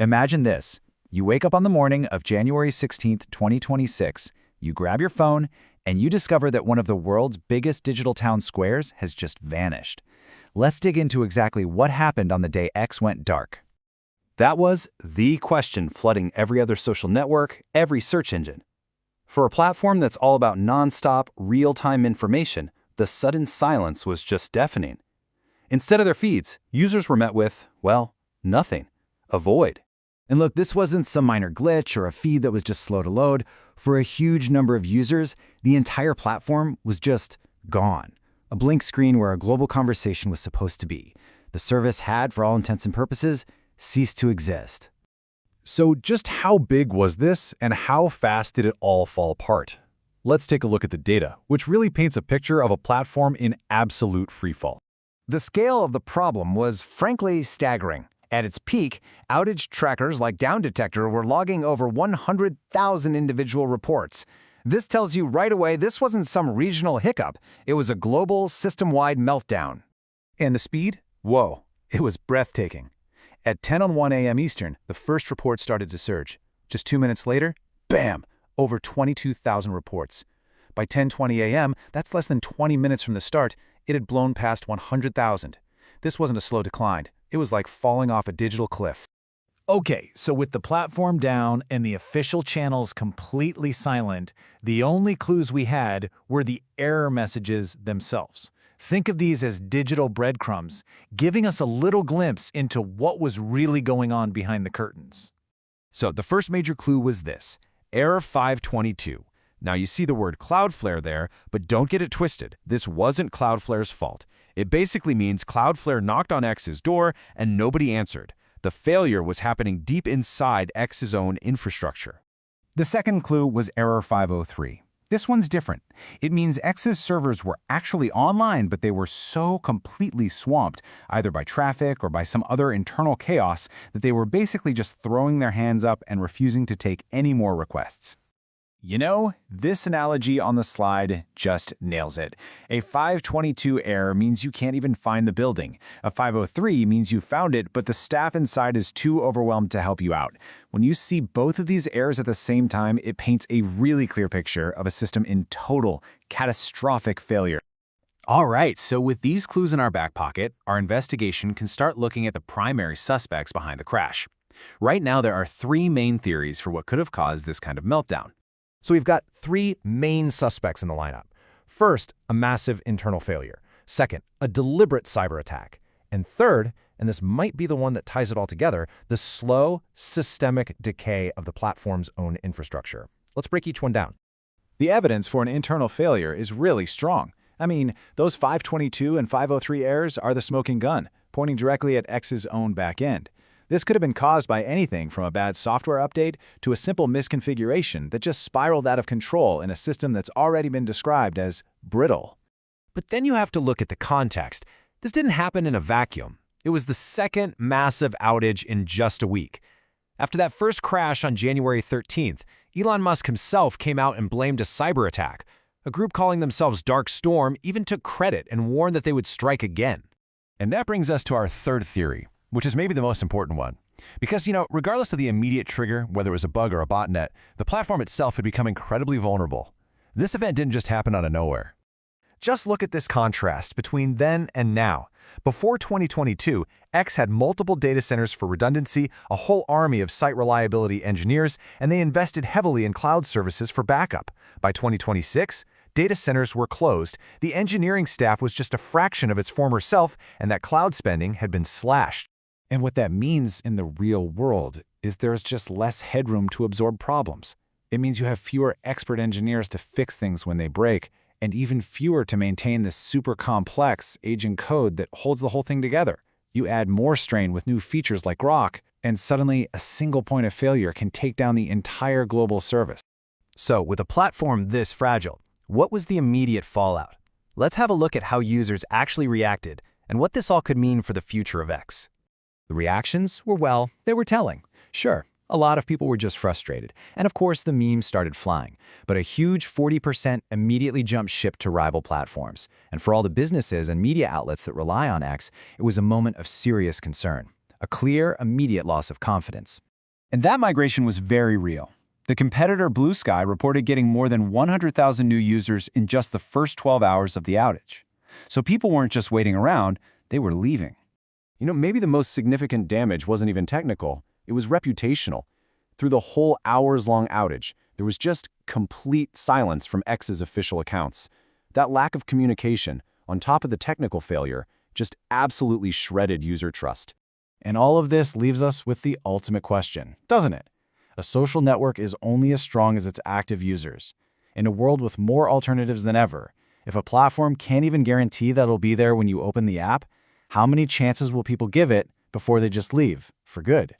Imagine this. You wake up on the morning of January 16th, 2026, you grab your phone, and you discover that one of the world's biggest digital town squares has just vanished. Let's dig into exactly what happened on the day X went dark. That was the question flooding every other social network, every search engine. For a platform that's all about nonstop, real-time information, the sudden silence was just deafening. Instead of their feeds, users were met with, well, nothing. A void. And look, this wasn't some minor glitch or a feed that was just slow to load. For a huge number of users, the entire platform was just gone. A blank screen where a global conversation was supposed to be. The service had, for all intents and purposes, ceased to exist. So just how big was this, and how fast did it all fall apart? Let's take a look at the data, which really paints a picture of a platform in absolute freefall. The scale of the problem was frankly staggering. At its peak, outage trackers like Down Detector were logging over 100,000 individual reports. This tells you right away this wasn't some regional hiccup. It was a global, system-wide meltdown. And the speed? Whoa, it was breathtaking. At 10:01 a.m. Eastern, the first report started to surge. Just 2 minutes later, bam, over 22,000 reports. By 10:20 a.m., that's less than 20 minutes from the start, it had blown past 100,000. This wasn't a slow decline. It was like falling off a digital cliff. Okay, so with the platform down and the official channels completely silent, the only clues we had were the error messages themselves. Think of these as digital breadcrumbs, giving us a little glimpse into what was really going on behind the curtains. So the first major clue was this, error 522. Now you see the word Cloudflare there, but don't get it twisted. This wasn't Cloudflare's fault. It basically means Cloudflare knocked on X's door and nobody answered. The failure was happening deep inside X's own infrastructure. The second clue was error 503. This one's different. It means X's servers were actually online, but they were so completely swamped, either by traffic or by some other internal chaos, that they were basically just throwing their hands up and refusing to take any more requests. You know, this analogy on the slide just nails it. A 522 error means you can't even find the building. A 503 means you found it, but the staff inside is too overwhelmed to help you out. When you see both of these errors at the same time, it paints a really clear picture of a system in total, catastrophic failure. All right, so with these clues in our back pocket, our investigation can start looking at the primary suspects behind the crash. Right now, there are 3 main theories for what could have caused this kind of meltdown. So we've got 3 main suspects in the lineup. First, a massive internal failure. Second, a deliberate cyber attack. And third, and this might be the one that ties it all together, the slow, systemic decay of the platform's own infrastructure. Let's break each one down. The evidence for an internal failure is really strong. I mean, those 522 and 503 errors are the smoking gun, pointing directly at X's own back end. This could have been caused by anything from a bad software update to a simple misconfiguration that just spiraled out of control in a system that's already been described as brittle. But then you have to look at the context. This didn't happen in a vacuum. It was the second massive outage in just a week. After that first crash on January 13th, Elon Musk himself came out and blamed a cyber attack. A group calling themselves Dark Storm even took credit and warned that they would strike again. And that brings us to our third theory, which is maybe the most important one. Because, regardless of the immediate trigger, whether it was a bug or a botnet, the platform itself had become incredibly vulnerable. This event didn't just happen out of nowhere. Just look at this contrast between then and now. Before 2022, X had multiple data centers for redundancy, a whole army of site reliability engineers, and they invested heavily in cloud services for backup. By 2026, data centers were closed, the engineering staff was just a fraction of its former self, and that cloud spending had been slashed. And what that means in the real world is there's just less headroom to absorb problems. It means you have fewer expert engineers to fix things when they break, and even fewer to maintain this super complex aging code that holds the whole thing together. You add more strain with new features like Grok, and suddenly a single point of failure can take down the entire global service. So, with a platform this fragile, what was the immediate fallout? Let's have a look at how users actually reacted and what this all could mean for the future of X. The reactions were, well, they were telling. Sure, a lot of people were just frustrated, and of course the memes started flying. But a huge 40% immediately jumped ship to rival platforms. And for all the businesses and media outlets that rely on X, it was a moment of serious concern. A clear, immediate loss of confidence. And that migration was very real. The competitor Blue Sky reported getting more than 100,000 new users in just the first 12 hours of the outage. So people weren't just waiting around, they were leaving. Maybe the most significant damage wasn't even technical, it was reputational. Through the whole hours-long outage, there was just complete silence from X's official accounts. That lack of communication, on top of the technical failure, just absolutely shredded user trust. And all of this leaves us with the ultimate question, doesn't it? A social network is only as strong as its active users. In a world with more alternatives than ever, if a platform can't even guarantee that it'll be there when you open the app, how many chances will people give it before they just leave, for good?